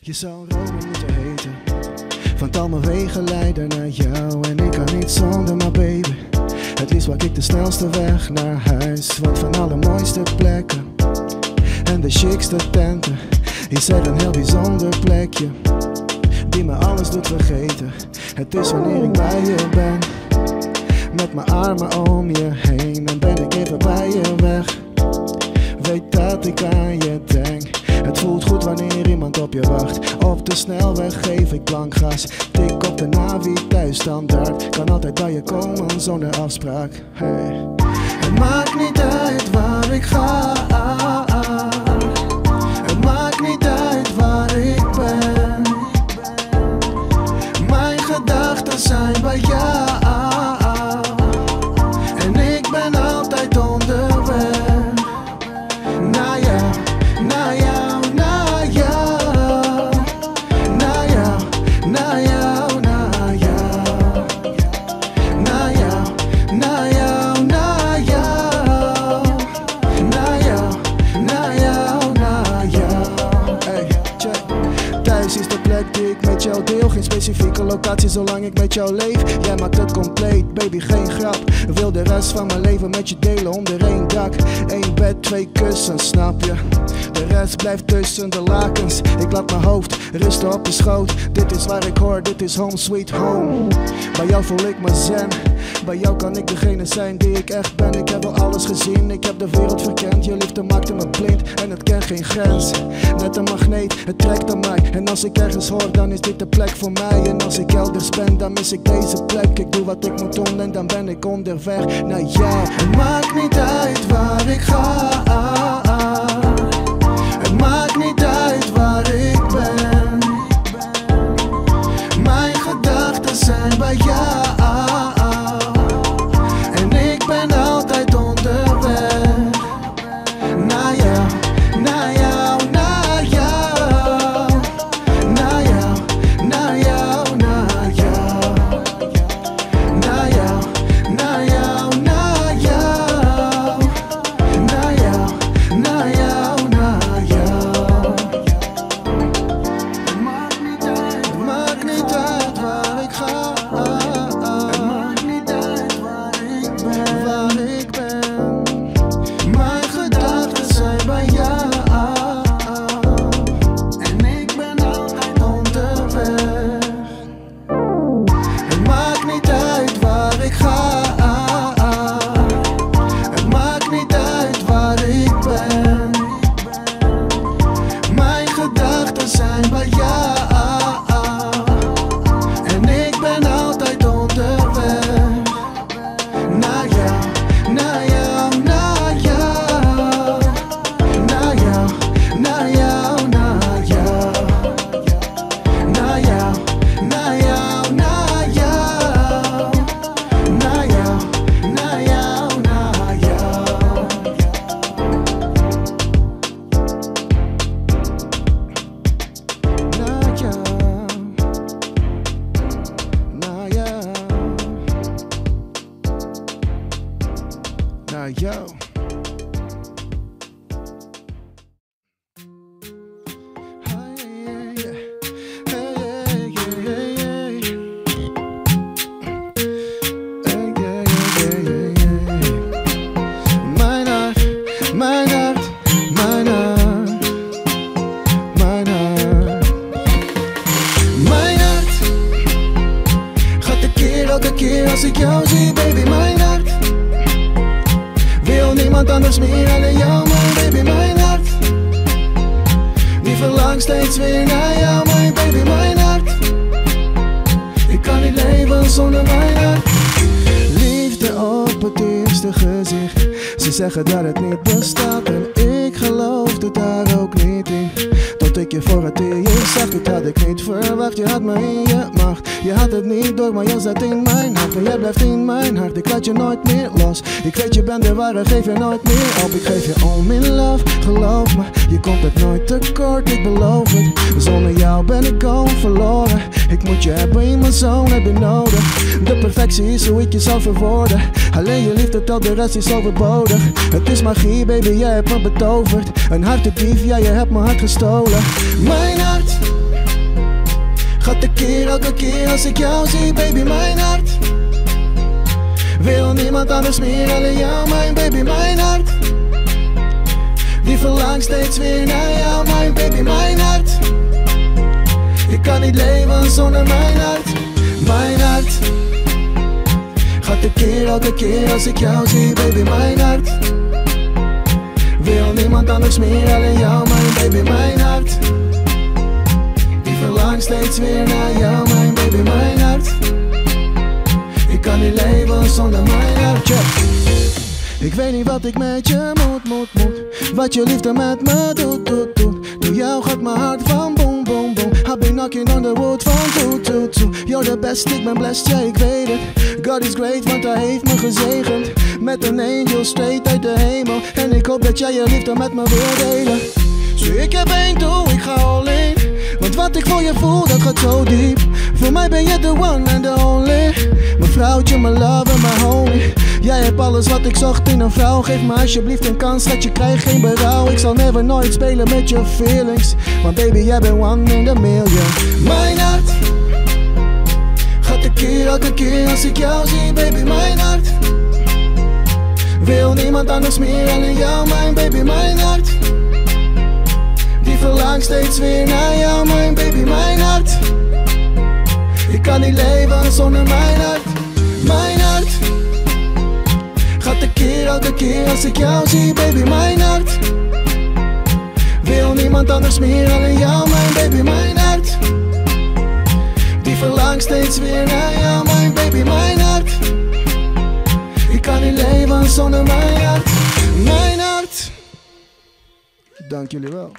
Je zou Rome moeten heten, want al mijn wegen leiden naar jou. En ik kan niet zonder maar baby, het liefst wak ik de snelste weg naar huis. Want van alle mooiste plekken en de chicste tenten is er een heel bijzonder plekje die me alles doet vergeten. Het is wanneer ik bij je ben, met mijn armen om je heen. Dan ben ik even bij je weg, weet dat ik aan je denk. Het voelt goed wanneer iemand op je wacht. Op de snelweg geef ik plankgas, tik op de navi thuis standaard. Kan altijd bij je komen zonder afspraak. Hey. Het maakt niet uit waar ik ga, het maakt niet uit waar ik ben. Mijn gedachten zijn bij jou en ik ben altijd onderweg. Naar jou, naar jou, naar jou, naar jou, naar jou, naar jou, naar jou, naar jou, naar jou, naar jou, naar jou, naar jou. Hey, check. Thuis is de plek die ik met jou deel, geen specifieke locatie zolang ik met jou leef. Jij maakt het compleet, baby, geen grap. Wil de rest van mijn leven met je delen onder één dak. Eén bed, 2 kussens, snap je? De rest blijft tussen de lakens. Ik laat mijn hoofd rusten op je schoot. Dit is waar ik hoor, dit is home sweet home. Bij jou voel ik me zen, bij jou kan ik degene zijn die ik echt ben. Ik heb al alles gezien, ik heb de wereld verkend. Je liefde maakte me blind en het kent geen grens. Net een magneet, het trekt aan mij. En als ik ergens hoor, dan is dit de plek voor mij. En als ik elders ben, dan mis ik deze plek. Ik doe wat ik moet doen en dan ben ik onderweg naar jou. Het maakt niet uit waar ik ga, het maakt niet uit waar ik ben. Mijn gedachten zijn bij jou en ik ben altijd onderweg. Naar jou, naar jou, naar jou, naar jou, naar jou, naar jou, naar jou, naar jou, naar jou, naar jou, naar jou, naar jou. Het maakt niet uit waar ik ga, het maakt niet uit waar ik ben, mijn gedachten zijn bij jou en ik ben altijd onderweg. Het maakt niet uit waar ik ga, het maakt niet uit waar ik ben, mijn gedachten zijn bij jou en ik ben altijd onderweg. Naar jou, naar jou, naar jou, naar jou, naar jou, naar jou, naar jou, naar jou, naar jou, naar jou, naar jou, naar jou. Naar jou, naar jou, naar jou. Mijn hart, mijn hart, mijn hart, mijn hart, mijn hart gaat tekeer elke keer als ik jou zie, baby. Mijn hart wil niemand anders meer, alleen jou, mijn baby. Mijn hart die verlangt steeds weer naar jou, mijn baby. Mijn hart, ik kan niet leven zonder mijn hart. Liefde op het eerste gezicht, ze zeggen dat het niet bestaat en ik geloofde daar ook niet in. Tot ik je voor het eerst zag, dit had ik niet verwacht. Je had me in je macht, je had het niet door, maar je zat in mijn hart. En jij blijft in mijn hart, ik laat je nooit meer los. Ik weet je bent de ware, geef je nooit meer op. Ik geef je all my love, geloof me, je komt het nooit tekort, ik beloof het. Zonder jou ben ik al verloren, ik moet je hebben in mijn zone, heb je nodig. De perfectie is hoe ik je zal verwoorden, alleen je liefde telt, de rest is overbodig. Het is magie, baby, jij hebt me betoverd. Een hartedief, ja, je hebt mijn hart gestolen. Mijn hart Gaat tekeer elke keer als ik jou zie, baby, mijn hart. Wil niemand anders meer, alleen jou, mijn baby, mijn hart. Die verlangt steeds weer naar jou, mijn baby, mijn hart. Ik kan niet leven zonder mijn hart, mijn hart. Gaat tekeer elke keer als ik jou zie, baby, mijn hart. Wil niemand anders meer, alleen jou, mijn baby, mijn hart. Die verlangt steeds weer naar jou, mijn baby, mijn hart. Ik kan niet leven zonder mijn hart, yeah. Ik weet niet wat ik met je moet. Wat je liefde met me doet. Door jou gaat mijn hart van boom, boom, boom. I've been knocking on the wood van toe. You're the best, ik ben blessed, ja ik weet het. God is great, want hij heeft me gezegend. Met een angel straight uit de hemel. En ik hoop dat jij je liefde met me wil delen. Zo ik heb één doel, ik ga all in. Want wat ik voor je voel, dat gaat zo diep. Voor mij ben je the one and the only. Mijn vrouwtje, mijn love en mijn homie. Jij hebt alles wat ik zocht in een vrouw. Geef me alsjeblieft een kans, dat je krijgt geen berouw. Ik zal never nooit spelen met je feelings. Want baby, jij bent one in a million. Mijn hart gaat tekeer elke keer als ik jou zie, baby, mijn hart. Wil niemand anders meer, alleen jou, mijn baby, mijn hart. Die verlangt steeds weer naar jou, mijn baby, mijn hart. Ik kan niet leven zonder mijn hart, mijn hart. Gaat tekeer elke keer als ik jou zie, baby, mijn hart. Wil niemand anders meer, alleen jou, mijn baby, mijn hart. Die verlangt steeds weer naar jou, mijn baby, mijn hart. Ik kan niet leven zonder mijn hart, mijn hart. Dank jullie wel.